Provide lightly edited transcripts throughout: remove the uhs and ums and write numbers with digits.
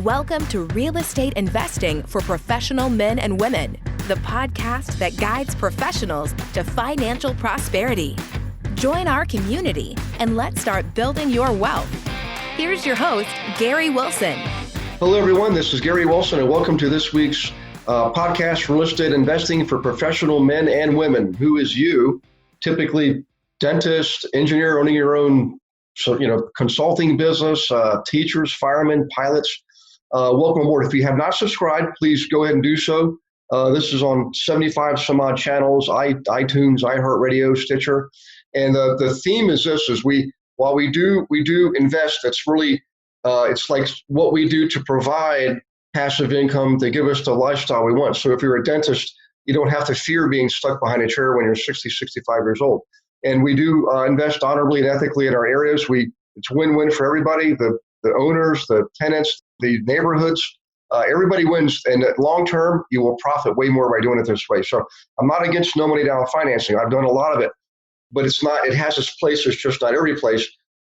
Welcome to Real Estate Investing for Professional Men and Women, the podcast that guides professionals to financial prosperity. Join our community and let's start building your wealth. Here's your host, Gary Wilson. Hello, everyone. This is Gary Wilson, and welcome to this week's podcast, Real Estate Investing for Professional Men and Women. Who is you? Typically, dentist, engineer, owning your own consulting business, teachers, firemen, pilots. Welcome aboard. If you have not subscribed, please go ahead and do so. This is on 75 some odd channels, iTunes, iHeartRadio, Stitcher. And the theme is this, while we do invest, that's really, it's like what we do to provide passive income to give us the lifestyle we want. So if you're a dentist, you don't have to fear being stuck behind a chair when you're 60, 65 years old. And we do invest honorably and ethically in our areas. It's win-win for everybody, the owners, the tenants, the neighborhoods, everybody wins. And long term, you will profit way more by doing it this way. So I'm not against no money down financing. I've done a lot of it, but it has its place. It's just not every place.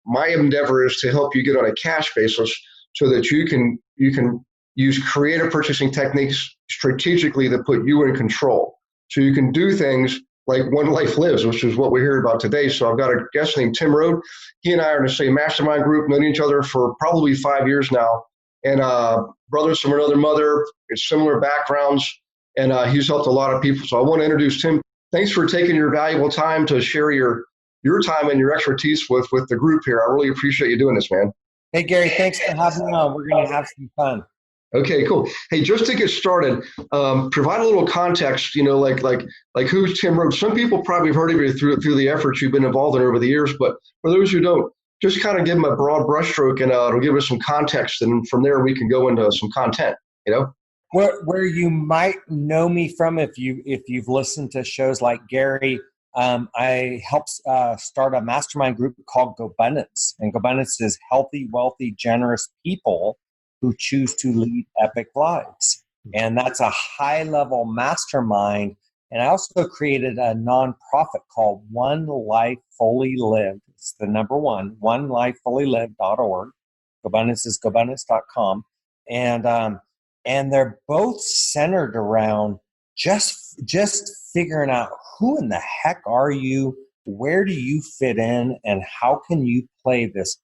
My endeavor is to help you get on a cash basis so that you can use creative purchasing techniques strategically that put you in control. So you can do things like One Life Lives, which is what we're hearing about today. So I've got a guest named Tim Rhode. He and I are in the same mastermind group, known each other for probably 5 years now. And brothers from another mother, similar backgrounds, and he's helped a lot of people. So I want to introduce Tim. Thanks for taking your valuable time to share your time and your expertise with the group here. I really appreciate you doing this, man. Hey, Gary, thanks for having me on. We're going to have some fun. Okay, cool. Hey, just to get started, provide a little context, like who's Tim Rhode? Some people probably have heard of you through the efforts you've been involved in over the years, but for those who don't, just kind of give them a broad brushstroke and it'll give us some context. And from there, we can go into some content, Where you might know me from, if you've listened to shows like Gary, I helped start a mastermind group called GoBundance. And GoBundance is healthy, wealthy, generous people who choose to lead epic lives. And that's a high-level mastermind. And I also created a nonprofit called One Life Fully Lived. It's the number one, onelifefullylived.org. GoBundance is gobundance.com. And they're both centered around just figuring out who in the heck are you, where do you fit in, and how can you play this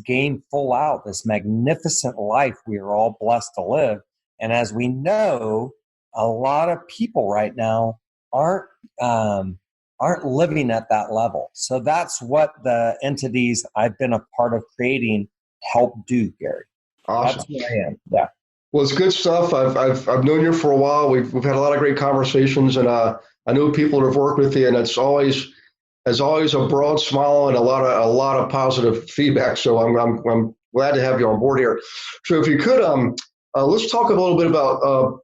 game full out, this magnificent life we are all blessed to live. And as we know, a lot of people right now aren't living at that level. So that's what the entities I've been a part of creating help do, Gary. Awesome. That's who I am. Yeah. Well, it's good stuff. I've known you for a while. We've had a lot of great conversations, and I know people that have worked with you, and it's always a broad smile and a lot of positive feedback. So I'm glad to have you on board here. So if you could, let's talk a little bit about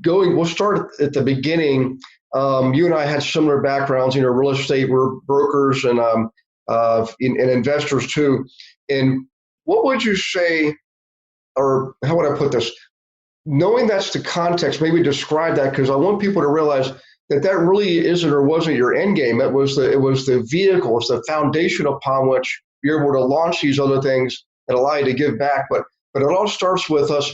we'll start at the beginning. You and I had similar backgrounds, real estate, we're brokers and investors too. And what would you say, or how would I put this? Knowing that's the context, maybe describe that, because I want people to realize that really isn't or wasn't your end game. It was the vehicle, it's the foundation upon which you're able to launch these other things that allow you to give back. But it all starts with us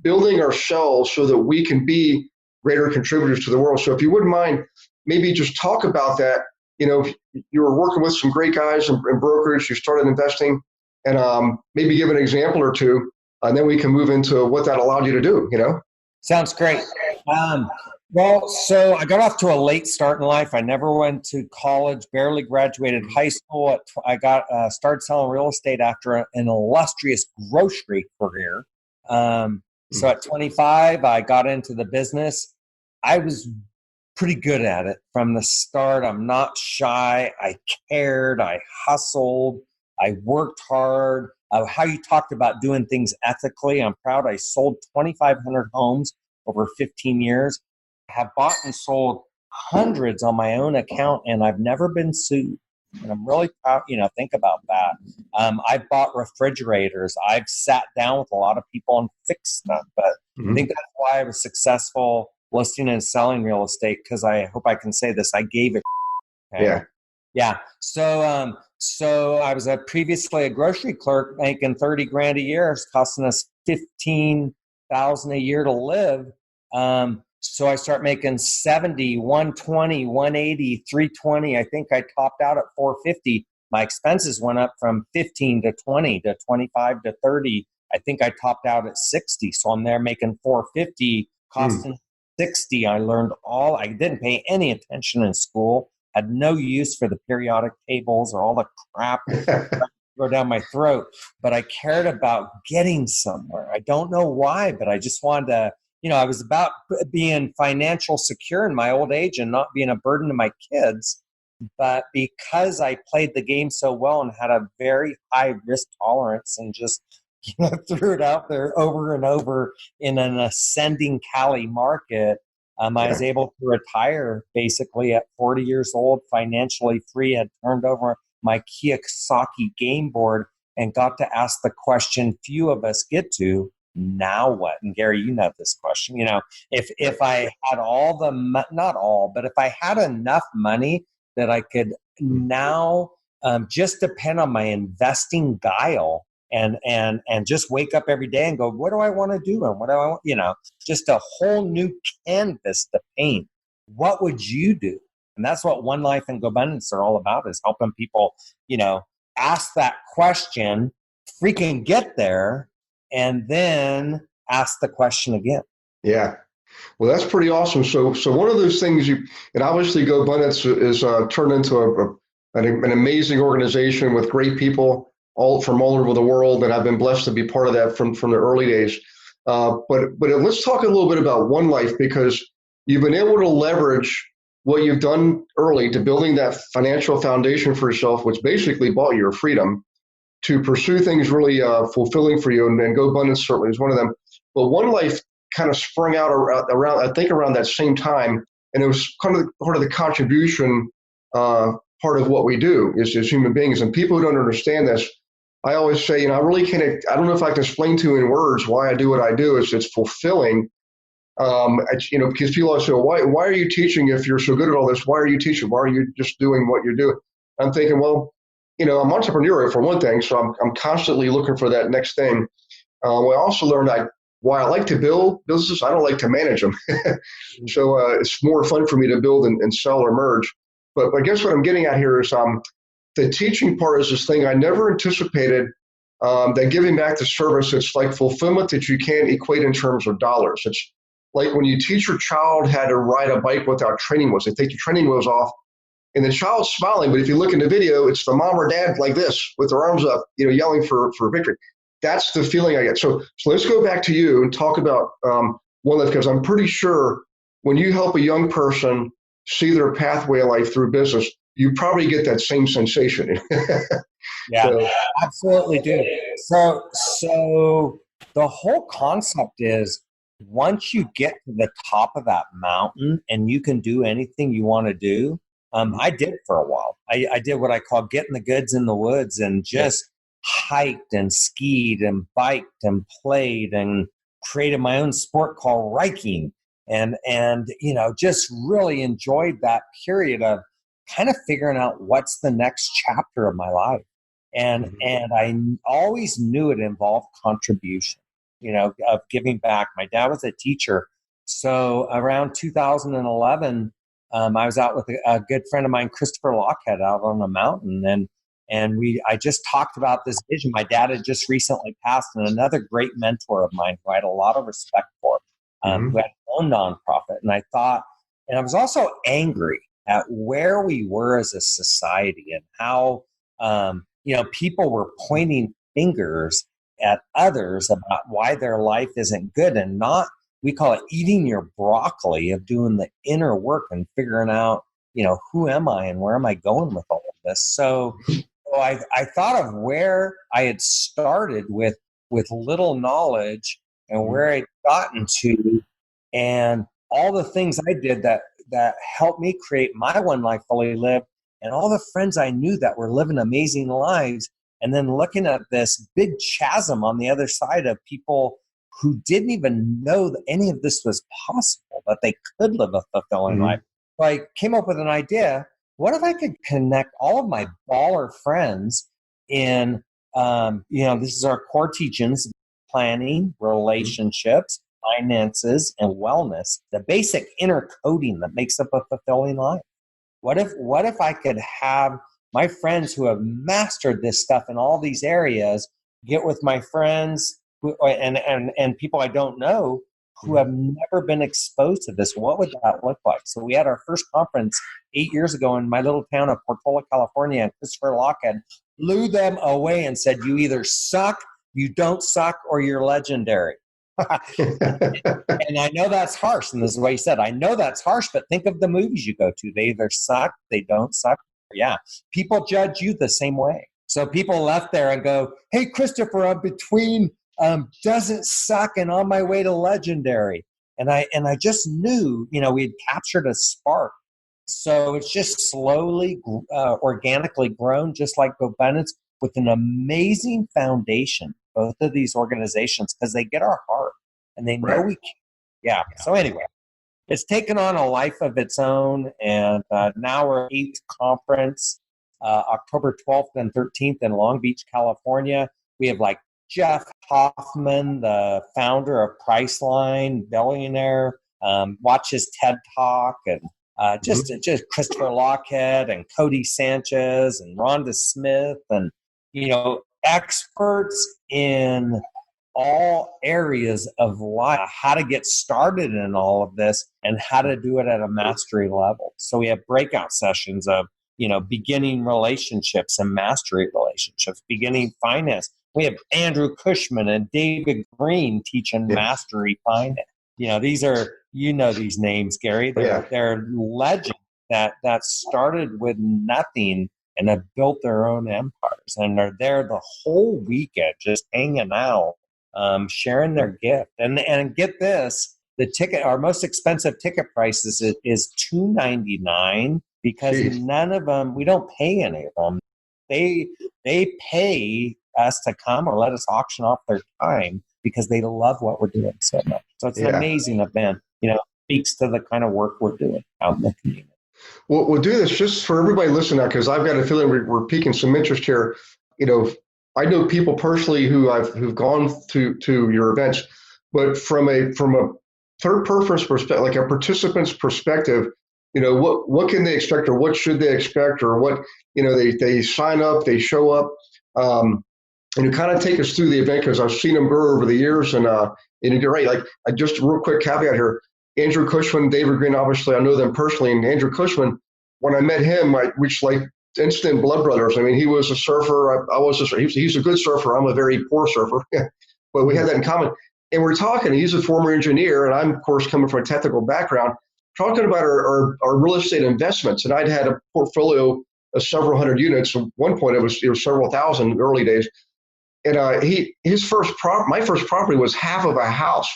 building ourselves so that we can be greater contributors to the world. So if you wouldn't mind, maybe just talk about that. You were working with some great guys and brokers, you started investing, and maybe give an example or two, and then we can move into what that allowed you to do, Sounds great. Well, so I got off to a late start in life. I never went to college, barely graduated high school. I got started selling real estate after an illustrious grocery career. So at 25, I got into the business. I was pretty good at it from the start. I'm not shy. I cared. I hustled. I worked hard. How you talked about doing things ethically. I'm proud. I sold 2,500 homes over 15 years. Have bought and sold hundreds on my own account, and I've never been sued. And I'm really proud, think about that. I've bought refrigerators. I've sat down with a lot of people and fixed stuff, but I think that's why I was successful listing and selling real estate, because I hope I can say this, I gave it. Okay? Yeah. So So I was previously a grocery clerk making 30 grand a year. It's costing us 15,000 a year to live. So I start making 70, 120, 180, 320. I think I topped out at 450. My expenses went up from 15 to 20 to 25 to 30. I think I topped out at 60. So I'm there making 450, costing 60. I didn't pay any attention in school, had no use for the periodic tables or all the crap that go down my throat, but I cared about getting somewhere. I don't know why, but I just wanted to, I was about being financial secure in my old age and not being a burden to my kids. But because I played the game so well and had a very high risk tolerance and just threw it out there over and over in an ascending Cali market, I was able to retire basically at 40 years old, financially free, had turned over my Kiyosaki game board and got to ask the question few of us get to, now what? And Gary, you know this question, if I had not all, but if I had enough money that I could now just depend on my investing guile and just wake up every day and go, what do I want to do? And what do I want, just a whole new canvas to paint. What would you do? And that's what One Life and Go Abundance are all about, is helping people, ask that question, freaking get there, and then ask the question again. Yeah. Well, that's pretty awesome. So one of those things and obviously Go Abundance is turned into an amazing organization with great people all over the world, and I've been blessed to be part of that from the early days. But let's talk a little bit about One Life, because you've been able to leverage what you've done early to building that financial foundation for yourself, which basically bought your freedom to pursue things really fulfilling for you, and Go Abundance certainly is one of them. But One Life kind of sprung out around that same time, and it was kind of part of the contribution part of what we do is as human beings. And people who don't understand this, I always say, I really can't. I don't know if I can explain to you in words why I do what I do. It's fulfilling. Because people always say, why are you teaching if you're so good at all this? Why are you teaching? Why are you just doing what you're doing? I'm thinking, well, I'm entrepreneurial for one thing, so I'm constantly looking for that next thing. I also learned why I like to build businesses, I don't like to manage them. So it's more fun for me to build and sell or merge. But I guess what I'm getting at here is the teaching part is this thing I never anticipated, that giving back the service, it's like fulfillment that you can't equate in terms of dollars. It's like when you teach your child how to ride a bike without training wheels. They take the training wheels off, and the child's smiling, but if you look in the video, it's the mom or dad like this with their arms up, yelling for victory. That's the feeling I get. So let's go back to you and talk about One Life, because I'm pretty sure when you help a young person see their pathway of life through business, you probably get that same sensation. Yeah, absolutely do. So the whole concept is, once you get to the top of that mountain and you can do anything you want to do, I did for a while. I did what I call getting the goods in the woods, and just hiked and skied and biked and played and created my own sport called Riking, and just really enjoyed that period of kind of figuring out what's the next chapter of my life. And I always knew it involved contribution, of giving back. My dad was a teacher. So around 2011, I was out with a good friend of mine, Christopher Lockhead, out on a mountain. And I just talked about this vision. My dad had just recently passed, and another great mentor of mine who I had a lot of respect for, who had his own nonprofit. And I thought, and I was also angry at where we were as a society and how, people were pointing fingers at others about why their life isn't good, and not, we call it eating your broccoli, of doing the inner work and figuring out, who am I and where am I going with all of this? So I thought of where I had started with little knowledge and where I'd gotten to, and all the things I did that helped me create my One Life Fully Lived, and all the friends I knew that were living amazing lives. And then looking at this big chasm on the other side of people who didn't even know that any of this was possible, that they could live a fulfilling life. So I came up with an idea. what if I could connect all of my baller friends in, this is our core teachings: planning, relationships, finances, and wellness, the basic inner coding that makes up a fulfilling life. What if I could have my friends who have mastered this stuff in all these areas get with my friends and people I don't know who have never been exposed to this? What would that look like? So we had our first conference 8 years ago in my little town of Portola, California, and Christopher Lockhead blew them away and said, you either suck, you don't suck, or you're legendary. And I know that's harsh. And this is what he said. I know that's harsh, but think of the movies you go to. They either suck, they don't suck. Yeah. People judge you the same way. So people left there and go, hey, Christopher, I'm between doesn't suck and on my way to legendary. And I just knew, we had captured a spark. So it's just slowly, organically grown, just like GoBundance, with an amazing foundation, both of these organizations, because they get our heart and they know we can. Yeah. So anyway, it's taken on a life of its own. And now we're 8th conference, October 12th and 13th in Long Beach, California. We have like Jeff Hoffman, the founder of Priceline, billionaire. Watch his TED Talk, and just Christopher Lockhead and Cody Sanchez and Rhonda Smith, and experts in all areas of life, how to get started in all of this and how to do it at a mastery level. So we have breakout sessions of beginning relationships and mastery relationships, beginning finance. We have Andrew Cushman and David Green teaching mastery finance. These are, these names, Gary. They're legends that started with nothing and have built their own empires. And they're there the whole weekend just hanging out, sharing their gift. And get this, the ticket, our most expensive ticket price is $299 because none of them, we don't pay any of them. They pay us to come or let us auction off their time because they love what we're doing so much. So it's an amazing event. Speaks to the kind of work we're doing out in the community. Well, we'll do this just for everybody listening now, because I've got a feeling we're piquing some interest here. I know people personally who've gone to your events, but from a third person's perspective, like a participant's perspective, what can they expect, or what should they expect, or what they sign up, they show up, and you kind of take us through the event, because I've seen them grow over the years, and you're right. Like, just a real quick caveat here. Andrew Cushman, David Green, obviously I know them personally, and Andrew Cushman, when I met him, we like instant blood brothers. I mean, he was a surfer. He's a good surfer. I'm a very poor surfer, but we had that in common. And we're talking, he's a former engineer, and I'm, of course, coming from a technical background, talking about our real estate investments. And I'd had a portfolio of several hundred units. At one point, it was several thousand in the early days. And my first property was half of a house.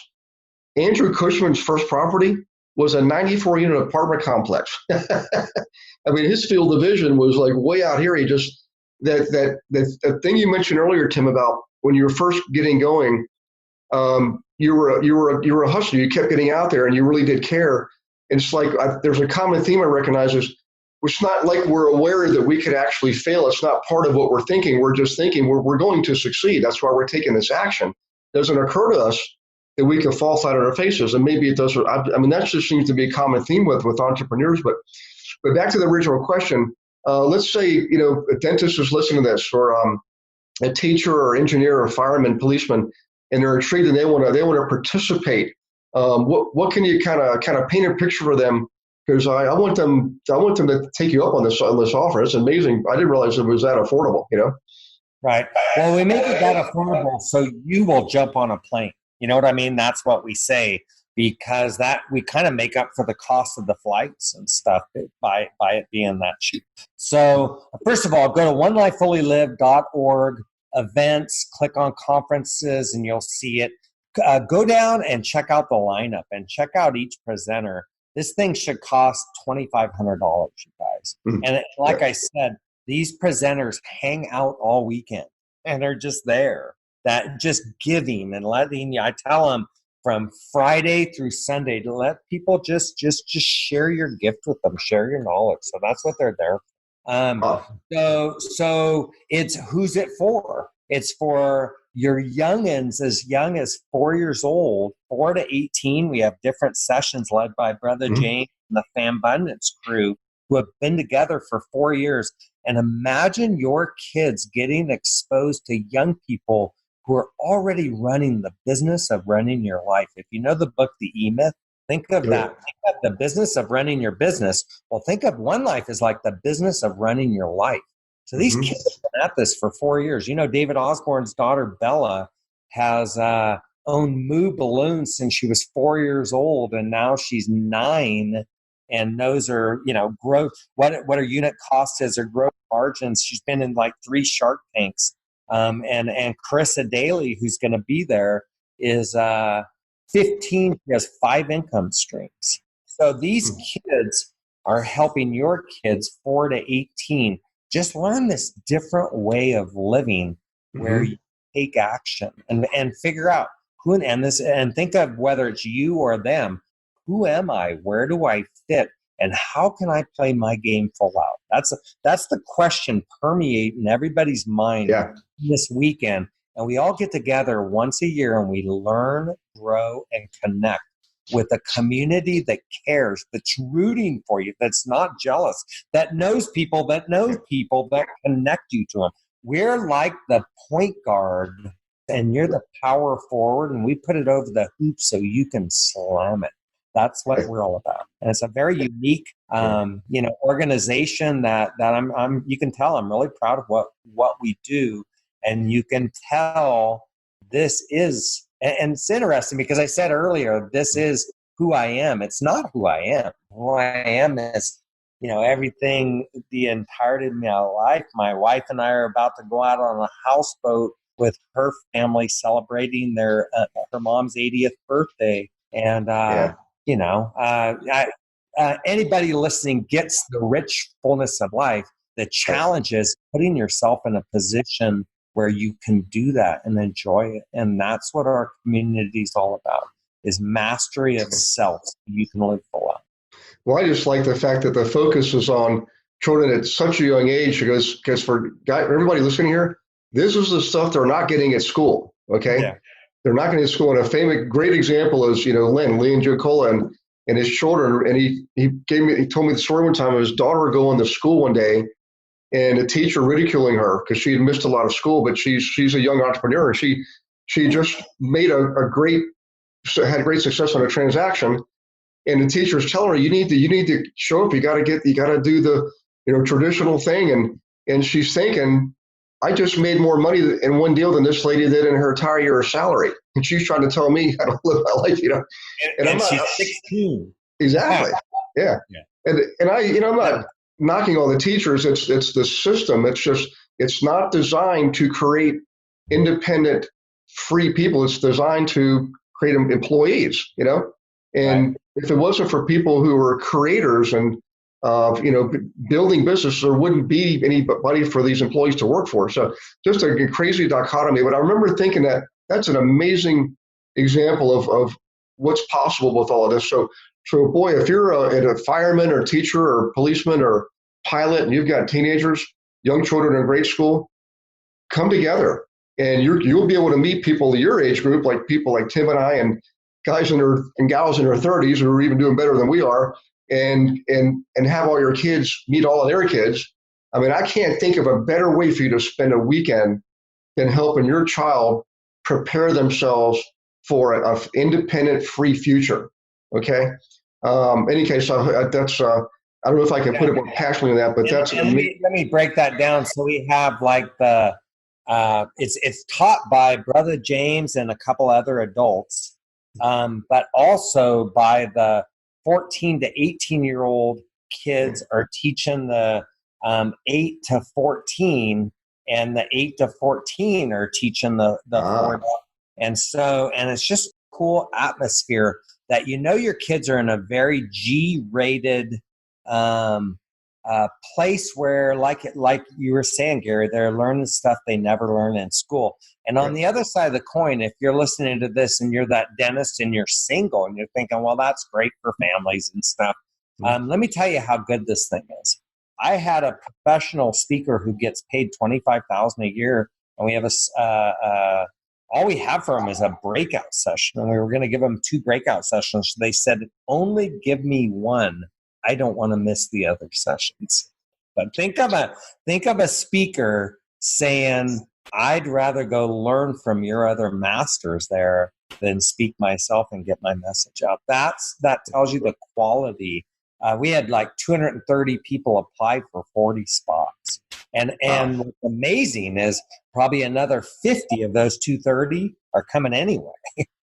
Andrew Cushman's first property was a 94-unit apartment complex. I mean, his field of vision was like way out here. He just, that thing you mentioned earlier, Tim, about when you were first getting going, you were a hustler. You kept getting out there, and you really did care. And it's like, there's a common theme I recognize is, it's not like we're aware that we could actually fail. It's not part of what we're thinking. We're just thinking we're going to succeed. That's why we're taking this action. It doesn't occur to us that we can fall flat on our faces. And maybe it does. I mean, that just seems to be a common theme with entrepreneurs. But back to the original question, let's say, a dentist is listening to this, or a teacher or engineer or fireman, policeman, and they're intrigued and they want to participate. What can you kind of paint a picture for them? Because I want them to take you up on this offer. It's amazing. I didn't realize it was that affordable. Right. Well, we make it that affordable so you will jump on a plane. You know what I mean? That's what we say, because that we kind of make up for the cost of the flights and stuff by it being that cheap. So first of all, go to onelifefullylive.org, events, click on conferences, and you'll see it. Go down and check out the lineup and check out each presenter. This thing should cost $2,500, you guys. And like I said, these presenters hang out all weekend, and they're just there. That just giving and letting you. I tell them, from Friday through Sunday to let people just share your gift with them, share your knowledge. So that's what they're there for. So it's who's it for? It's for your youngins as young as 4 years old, 4 to 18. We have different sessions led by Brother James and the Fambundance crew who have been together for 4 years. And imagine your kids getting exposed to young people who are already running the business of running your life. If you know the book, The E-Myth, think of that. Think of the business of running your business. Well, think of One Life as like the business of running your life. So these kids have been at this for 4 years. You know, David Osborne's daughter, Bella, has owned Moo Balloons since she was 4 years old, and now she's 9 and knows her, growth, what her unit cost is, her growth margins. She's been in like 3 Shark Tanks. And Carissa Daly, who's going to be there, is 15. She has 5 income streams. So these kids are helping your kids 4 to 18 just learn this different way of living where you take action and figure out who and think of whether it's you or them. Who am I? Where do I fit? And how can I play my game full out? That's the question permeating everybody's mind this weekend. And we all get together once a year and we learn, grow, and connect with a community that cares, that's rooting for you, that's not jealous, that knows people that connect you to them. We're like the point guard and you're the power forward, and we put it over the hoop so you can slam it. That's what we're all about. And it's a very unique, organization that I'm you can tell I'm really proud of what we do. And you can tell this is, and it's interesting because I said earlier, this is who I am. It's not who I am. Who I am is, everything, the entirety of my life. My wife and I are about to go out on a houseboat with her family celebrating her mom's 80th birthday. And, anybody listening gets the rich fullness of life. The challenge is putting yourself in a position where you can do that and enjoy it. And that's what our community is all about, is mastery of self so you can live full out. Well, I just like the fact that the focus is on children at such a young age, because for everybody listening here, this is the stuff they're not getting at school, okay? Yeah. They're not getting at school. And a great example is, Lee and Jocola and his children. And he told me the story one time of his daughter going to school one day, and a teacher ridiculing her because she had missed a lot of school, but she's a young entrepreneur. She just made had great success on a transaction, and the teacher was telling her, you need to show up. You got to do the traditional thing, and she's thinking, I just made more money in one deal than this lady did in her entire year of salary, and she's trying to tell me how to live my life, And I'm she's 16. Exactly. Yeah. And I'm not knocking all the teachers. It's the system. It's not designed to create independent, free people. It's designed to create employees, and if it wasn't for people who were creators and building business, there wouldn't be anybody for these employees to work for. So just a crazy dichotomy. But I remember thinking that's an amazing example of what's possible with all of this. So boy, if you're a fireman or teacher or policeman or pilot, and you've got teenagers, young children in grade school, come together, and you'll be able to meet people your age group, like people like Tim and I, and guys and gals in their 30s who are even doing better than we are, and have all your kids meet all of their kids. I mean, I can't think of a better way for you to spend a weekend than helping your child prepare themselves for an independent, free future. Okay. Any case, that's. I don't know if I can put it more passionately than that, but let me break that down. So we have like it's taught by Brother James and a couple other adults, but also by the 14 to 18-year-old kids are teaching the 8 to 14, and the 8 to 14 are teaching the 4. And it's just a cool atmosphere that your kids are in a very G-rated place where, like you were saying, Gary, they're learning stuff they never learned in school. And on the other side of the coin, if you're listening to this and you're that dentist and you're single and you're thinking, well, that's great for families and stuff. Let me tell you how good this thing is. I had a professional speaker who gets paid $25,000 a year, and we have all we have for him is a breakout session, and we were going to give him 2 breakout sessions. They said, only give me one. I don't want to miss the other sessions. But think of a speaker saying, I'd rather go learn from your other masters there than speak myself and get my message out. That tells you the quality. We had like 230 people apply for 40 spots. And what's amazing is probably another 50 of those 230 are coming anyway,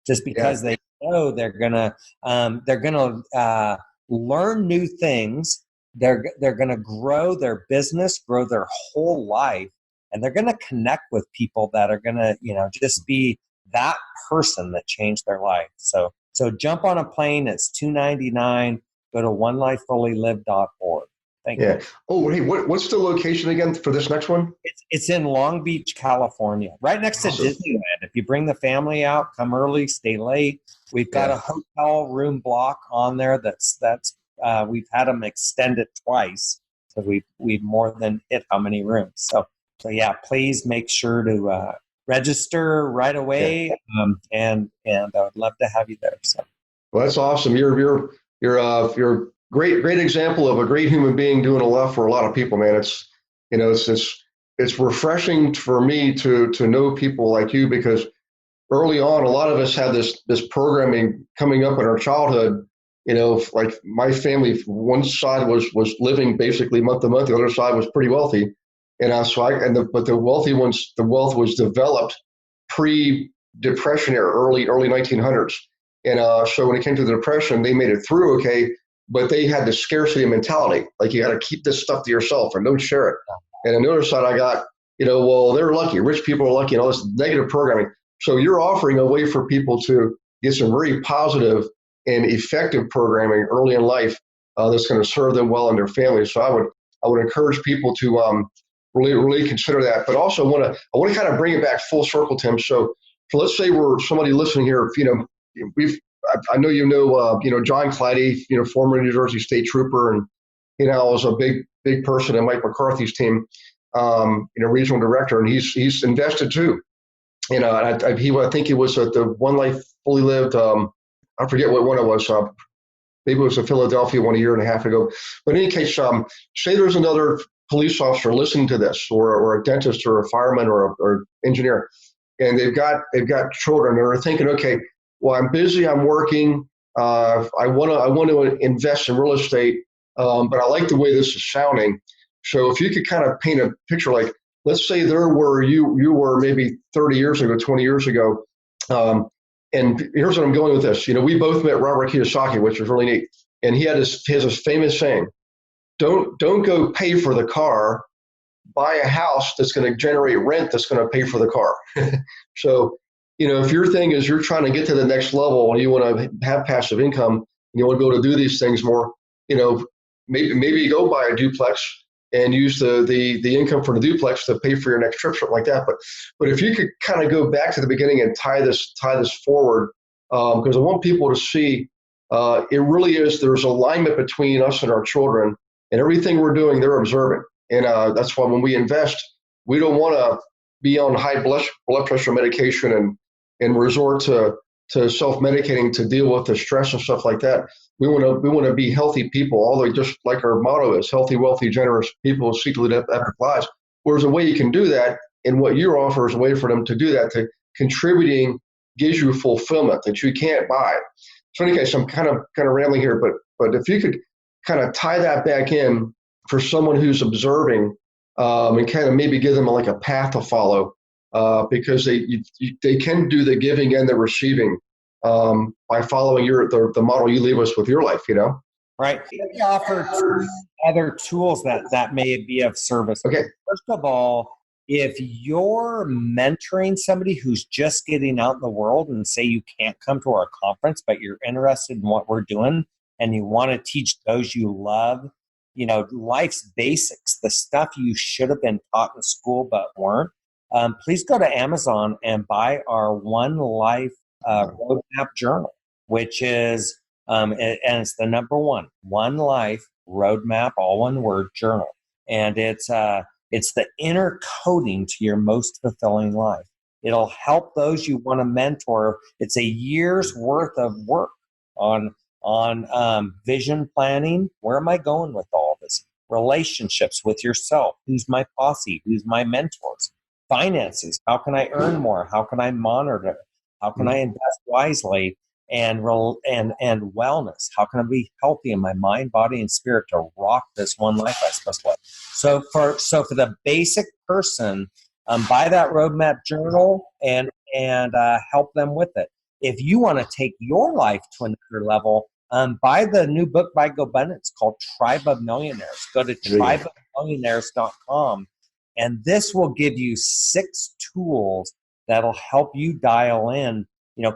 just because they know they're gonna learn new things. They're gonna grow their business, grow their whole life, and they're gonna connect with people that are gonna, just be that person that changed their life. So jump on a plane. It's $299. Go to onelifefullylive.org. Thank you. Oh, hey, what's the location again for this next one? It's in Long Beach, California, right next to Disneyland. If you bring the family out, come early, stay late. We've got a hotel room block on there that's we've had them extended twice, so we've more than hit how many rooms. So yeah, please make sure to register right away, and I would love to have you there. So, well, that's awesome. You're a great example of a great human being doing a lot for a lot of people, man. It's refreshing for me to know people like you, because early on, a lot of us had this programming coming up in our childhood. Like my family, one side was living basically month to month, the other side was pretty wealthy, and but the wealthy ones, the wealth was developed pre-Depression era, early 1900s. And so when it came to the Depression, they made it through okay, but they had the scarcity mentality. Like, you got to keep this stuff to yourself and don't share it. And on the other side, I got, well, they're lucky. Rich people are lucky and all this negative programming. So you're offering a way for people to get some very positive and effective programming early in life that's going to serve them well and their families. So I would encourage people to really consider that. But also I want to kind of bring it back full circle, Tim. So let's say we're somebody listening here, I know John Claddy, former New Jersey State Trooper, and was a big person in Mike McCarthy's team, regional director, and he's invested too. I think he was at the One Life Fully Lived. I forget what one it was. Maybe it was in Philadelphia a year and a half ago. But in any case, say there's another police officer listening to this, or a dentist, or a fireman, or engineer, and they've got children, and they're thinking, okay, well, I'm busy, I'm working, I want to invest in real estate, but I like the way this is sounding. So if you could kind of paint a picture, like, let's say there were you were maybe 30 years ago, 20 years ago, and here's what I'm going with this. We both met Robert Kiyosaki, which was really neat, and he has this famous saying: don't go pay for the car, buy a house that's going to generate rent that's going to pay for the car. So, if your thing is you're trying to get to the next level and you want to have passive income and you want to be able to do these things more, maybe you go buy a duplex and use the income from the duplex to pay for your next trip, something like that. But if you could kind of go back to the beginning and tie this forward, because I want people to see it really is, there's alignment between us and our children, and everything we're doing, they're observing. And that's why when we invest, we don't want to be on high blood pressure medication and resort to self-medicating to deal with the stress and stuff like that. We want to be healthy people, although just like our motto is healthy, wealthy, generous people seek to lead epic lives. Whereas a way you can do that, and what you offer is a way for them to do that, to contributing gives you fulfillment that you can't buy. So in any case, I'm kind of rambling here, but if you could kind of tie that back in for someone who's observing, and kind of maybe give them like a path to follow, because they can do the giving and the receiving by following the model you leave us with your life, Right. We offer other tools that may be of service. Okay. First of all, if you're mentoring somebody who's just getting out in the world, and say you can't come to our conference, but you're interested in what we're doing and you want to teach those you love, life's basics, the stuff you should have been taught in school but weren't, please go to Amazon and buy our One Life Roadmap Journal, which is, and it's the number One Life Roadmap, all one word, journal. And it's the inner coding to your most fulfilling life. It'll help those you want to mentor. It's a year's worth of work on vision planning. Where am I going with all this? Relationships with yourself. Who's my posse? Who's my mentors? Finances. How can I earn more? How can I monitor? How can I invest wisely? And wellness. How can I be healthy in my mind, body, and spirit to rock this one life I'm supposed to live? So for the basic person, buy that roadmap journal and help them with it. If you want to take your life to another level, buy the new book by GoBundance called Tribe of Millionaires. Go to tribeofmillionaires.com, and this will give you 6 tools that'll help you dial in,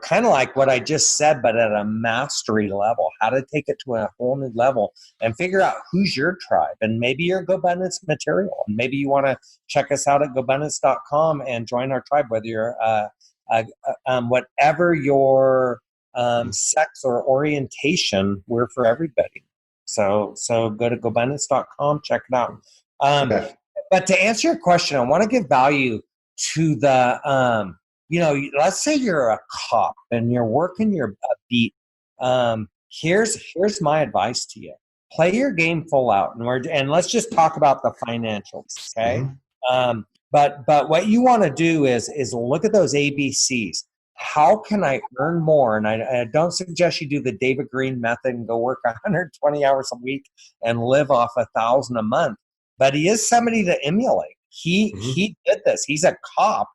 kind of like what I just said, but at a mastery level, how to take it to a whole new level and figure out who's your tribe. And maybe you're GoBundance material. And maybe you want to check us out at GoBundance.com and join our tribe, whether you're whatever your sex or orientation, we're for everybody. So go to GoBundance.com, check it out. But to answer your question, I want to give value to the, let's say you're a cop and you're working your beat. Here's my advice to you. Play your game full out, and let's just talk about the financials, okay? But what you want to do is look at those ABCs. How can I earn more? And I don't suggest you do the David Green method and go work 120 hours a week and live off $1,000 a month. But he is somebody to emulate. He did this. He's a cop.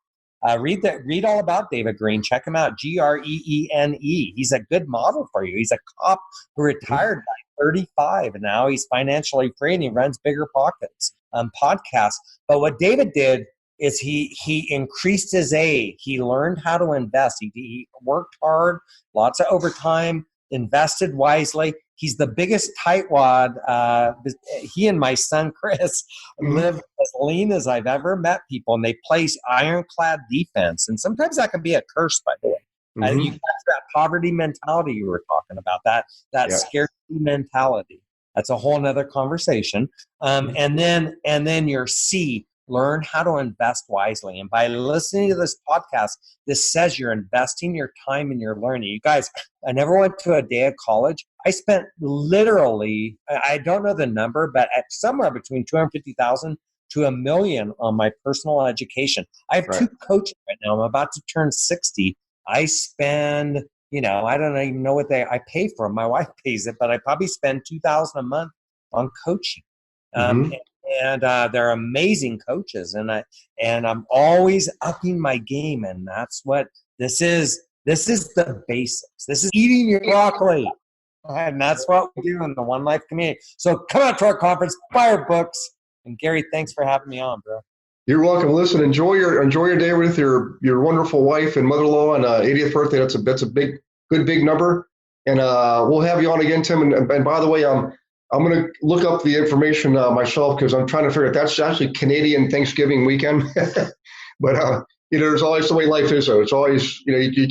Read all about David Green. Check him out. Greene. He's a good model for you. He's a cop who retired by 35, and now he's financially free and he runs Bigger Pockets podcast. But what David did is he increased his A. He learned how to invest. He worked hard, lots of overtime, invested wisely. He's the biggest tightwad. He and my son Chris live as lean as I've ever met people, and they play ironclad defense. And sometimes that can be a curse, by the way. You catch that poverty mentality you were talking about, that scarcity mentality. That's a whole nother conversation. And then your C, learn how to invest wisely. And by listening to this podcast, this says you're investing your time and your learning. You guys, I never went to a day of college. I spent literally, I don't know the number, but at somewhere between $250,000 to $1 million on my personal education. I have 2 coaches right now. I'm about to turn 60. I spend, I don't even know what I pay for them. My wife pays it, but I probably spend $2,000 a month on coaching. And they're amazing coaches, and I'm always upping my game, and that's what this is. This is the basics. This is eating your broccoli, and that's what we do in the One Life community. So come out to our conference, buy our books, and Gary, thanks for having me on, bro. You're welcome. Listen, enjoy your day with your wonderful wife and mother-in-law on 80th birthday. That's a big number, and we'll have you on again, Tim. And by the way, I'm going to look up the information myself because I'm trying to figure out that's actually Canadian Thanksgiving weekend. But there's always the way life is, though. It's always you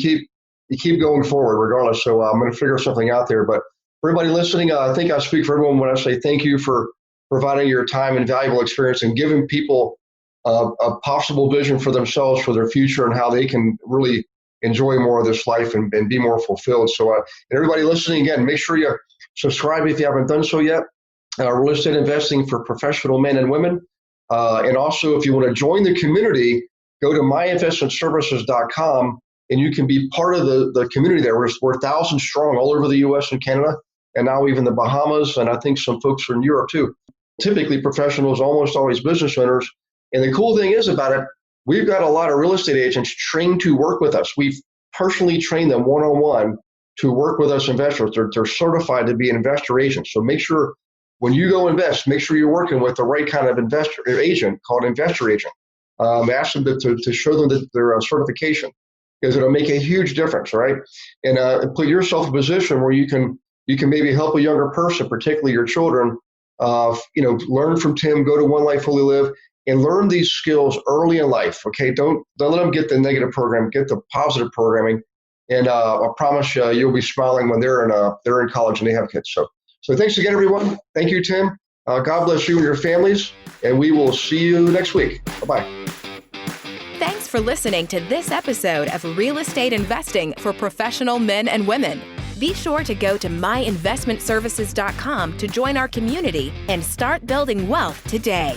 keep going forward regardless. So I'm going to figure something out there. But for everybody listening, I think I speak for everyone when I say thank you for providing your time and valuable experience and giving people a possible vision for themselves, for their future, and how they can really enjoy more of this life and be more fulfilled. So and everybody listening, again, make sure you subscribe if you haven't done so yet. Real estate investing for professional men and women. And also, if you want to join the community, go to myinvestmentservices.com and you can be part of the community there. We're 1,000 strong all over the U.S. and Canada, and now even the Bahamas, and I think some folks are in Europe too. Typically professionals, almost always business owners. And the cool thing is about it, we've got a lot of real estate agents trained to work with us. We've personally trained them one-on-one to work with us investors. They're certified to be investor agents. So make sure when you go invest, make sure you're working with the right kind of investor agent called investor agent. Ask them to show them their certification, because it'll make a huge difference, right? And put yourself in a position where you can maybe help a younger person, particularly your children, Learn from Tim, go to One Life Fully Live, and learn these skills early in life. Okay, don't let them get the negative program, get the positive programming, and I promise you, you'll be smiling when they're in college and they have kids. So thanks again, everyone. Thank you, Tim. God bless you and your families, and we will see you next week. Bye-bye. Thanks for listening to this episode of Real Estate Investing for Professional Men and Women. Be sure to go to myinvestmentservices.com to join our community and start building wealth today.